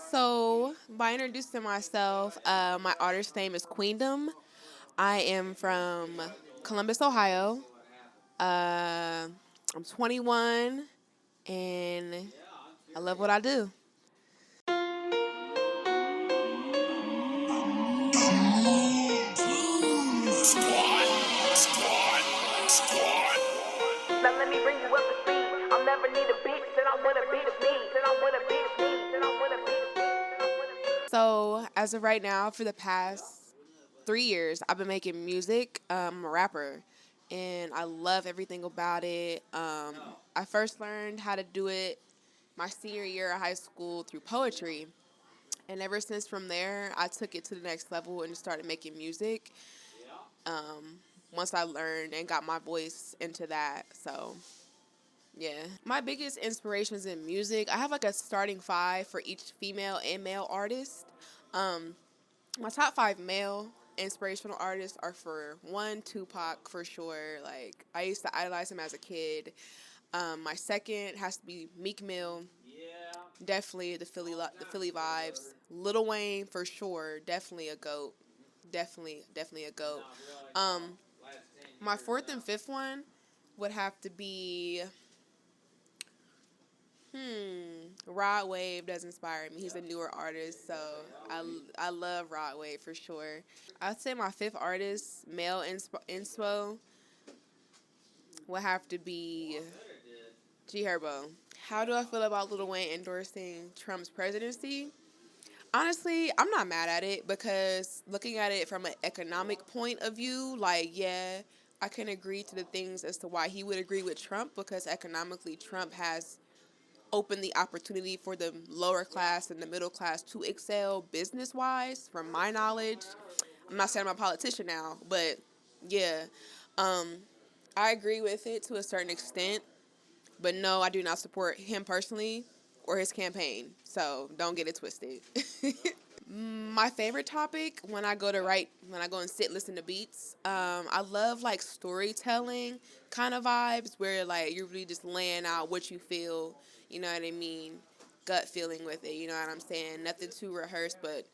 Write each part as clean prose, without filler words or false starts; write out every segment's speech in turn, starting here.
So, by introducing myself, my artist name is Kueendom. I am from Columbus, Ohio. Uh, I'm 21 and I love what I do. Now let me bring you up to speed. I'll never need a beat, then I want a beat of me. Then I want a beat of me. Then I want a beat of me. Then I want a beat of me. So, as of right now, for the past 3 years, I've been making music. I'm a rapper, and I love everything about it. I first learned how to do it my senior year of high school through poetry. And ever since from there, I took it to the next level and started making music. Once I learned and got my voice into that, so yeah. My biggest inspirations in music, I have like a starting five for each female and male artist. Um, my top five male inspirational artists are for one, Tupac for sure. Like I used to idolize him as a kid. My second has to be Meek Mill. Definitely the Philly vibes. Lil Wayne for sure. Definitely a goat. Definitely a goat. Um, my fourth and fifth one would have to be Rod Wave does inspire me. He's a newer artist, so I love Rod Wave for sure. I'd say my fifth artist, male inspo, would have to be G Herbo. How do I feel about Lil Wayne endorsing Trump's presidency? Honestly, I'm not mad at it because looking at it from an economic point of view, like, yeah, I can agree to the things as to why he would agree with Trump because economically, Trump has opened the opportunity for the lower class and the middle class to excel business wise, from my knowledge. I'm not saying I'm a politician now, but yeah, um, I agree with it to a certain extent. But no, I do not support him personally or his campaign. So don't get it twisted. My favorite topic when I go and sit, listen to beats, I love like storytelling kind of vibes where like you're really just laying out what you feel, you know what I mean? Gut feeling with it, you know what I'm saying? Nothing too rehearsed, but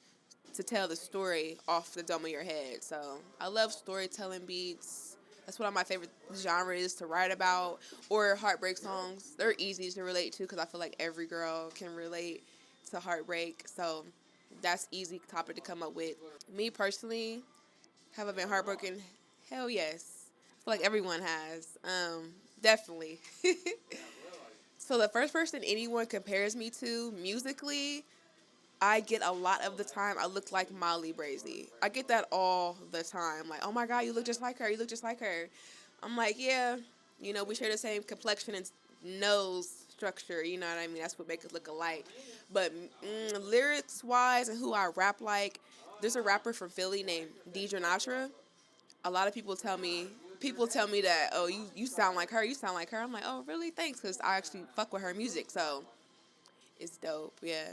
to tell the story off the dome of your head. So I love storytelling beats. That's one of my favorite genres to write about. Or heartbreak songs. They're easy to relate to because I feel like every girl can relate to heartbreak. So that's easy topic to come up with. Me personally, have I been heartbroken? Hell yes. I feel like everyone has. Definitely. So the first person anyone compares me to musically, I get a lot of the time I look like Molly Brazy. I get that all the time. Like, oh my God, you look just like her. You look just like her. I'm like, yeah, we share the same complexion and nose structure. You know what I mean? That's what makes us look alike. But lyrics wise and who I rap like, there's a rapper from Philly named Deidre Natra. A lot of people tell me that, oh, you sound like her. You sound like her. I'm like, oh, really? Thanks, because I actually fuck with her music. So it's dope. Yeah.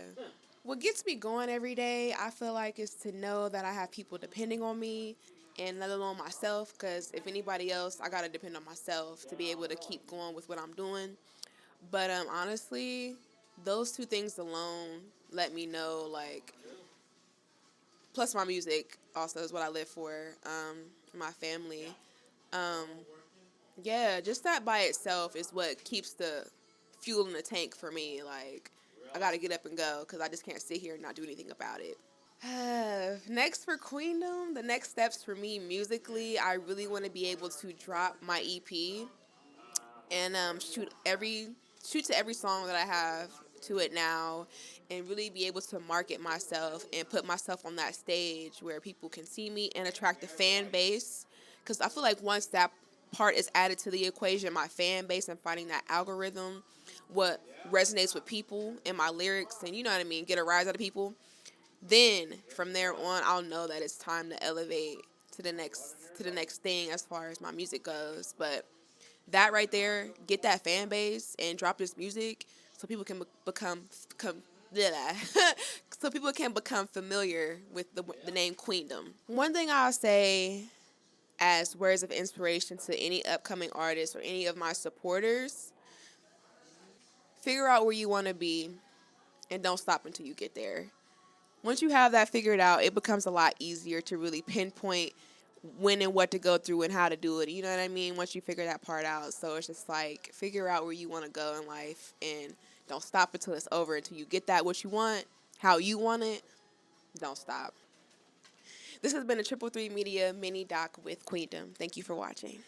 What gets me going every day, I feel like, is to know that I have people depending on me and let alone myself. Because if anybody else, I got to depend on myself to be able to keep going with what I'm doing. But honestly, those two things alone let me know, like, plus my music also is what I live for, my family. Um, yeah, just that by itself is what keeps the fuel in the tank for me. Like, I got to get up and go because I just can't sit here and not do anything about it. Next for Queendom, the next steps for me musically, I really want to be able to drop my EP and shoot to every song that I have to it now, and really be able to market myself and put myself on that stage where people can see me and attract a fan base. Because I feel like once that part is added to the equation, my fan base and finding that algorithm, what resonates with people in my lyrics, and you know what I mean, get a rise out of people, then from there on I'll know that it's time to elevate to the next thing as far as my music goes. But that right there, get that fan base and drop this music so people can become so people can become familiar with the name Queendom. One thing I'll say as words of inspiration to any upcoming artists or any of my supporters, figure out where you want to be. and don't stop until you get there. Once you have that figured out, it becomes a lot easier to really pinpoint when and what to go through and how to do it. You know what I mean? Once you figure that part out. So it's just like figure out where you want to go in life and don't stop until it's over. Until you get that what you want, how you want it, don't stop. This has been a Triple Three Media mini doc with Kueendom. Thank you for watching.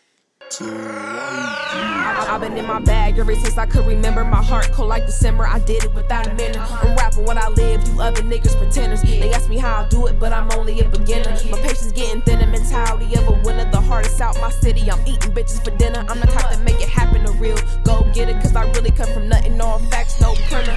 I've been in my bag ever since I could remember. My heart cold like December, I did it without a minute. I'm rapping what I live, you other niggas pretenders. They ask me how I do it, but I'm only a beginner. My patience getting thinner, mentality of a winner. The hardest out my city, I'm eating bitches for dinner. I'm the type to make it happen to real. Go get it, cause I really come from nothing, all facts, no printer.